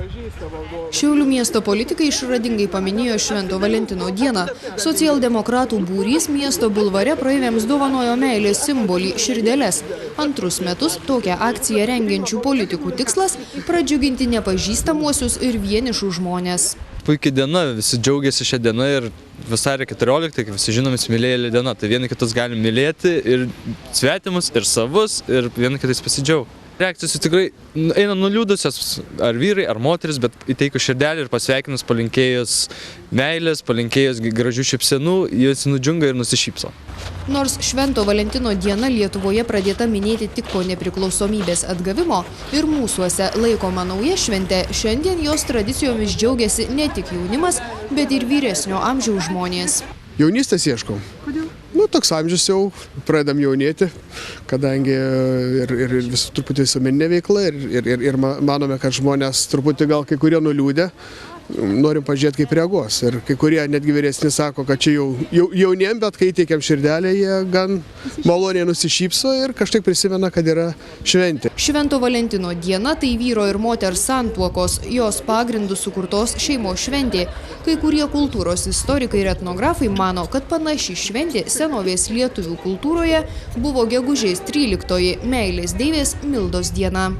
Šiaulių miesto politikai išradingai paminėjo Švento Valentino dieną. Socialdemokratų būrys miesto bulvare praeiviams dovanojo meilės simbolį – širdeles. Antrus metus tokią akciją rengiančių politikų tikslas – pradžiuginti nepažįstamuosius ir vienišus žmones. Puikiai diena, visi džiaugiasi šią dieną ir vasario 14, kaip visi žinome, įsimylėjėlių diena. Tai vieni kitus galim mylėti ir svetimus, ir savus, ir vieni kitais pasidžiaugti. Reakcijos tikrai eina nuliūdusios, ar vyrai, ar moteris, bet įteikus širdelį ir pasveikinus, palinkėjus meilės, palinkėjus gražių šypsenų, jis nudžiunga ir nusišypso. Nors Švento Valentino diena Lietuvoje pradėta minėti tik po nepriklausomybės atgavimo ir mūsuose laikoma nauja šventė, šiandien jos tradicijomis džiaugiasi ne tik jaunimas, bet ir vyresnio amžiaus žmonės. Jaunystės ieškau. Kodėl? Toks amžius jau pradedam jaunėti, kadangi ir visų truputį visuomeninė veikla ir manome, kad žmonės truputį gal kai kurie nuliūdę, norim pažiūrėti, kaip reaguos. Ir kai kurie netgi vyresni sako, kad čia jau jauniem, bet kai teikiam širdelę, jie gan maloniai nusišypso ir kažkaip prisimena, kad yra šventė. Švento Valentino diena tai vyro ir moters santuokos, jos pagrindų sukurtos šeimos šventė. Kai kurie kultūros istorikai ir etnografai mano, kad panaši šventė senovės lietuvių kultūroje buvo gegužės 13, meilės deivės Mildos diena.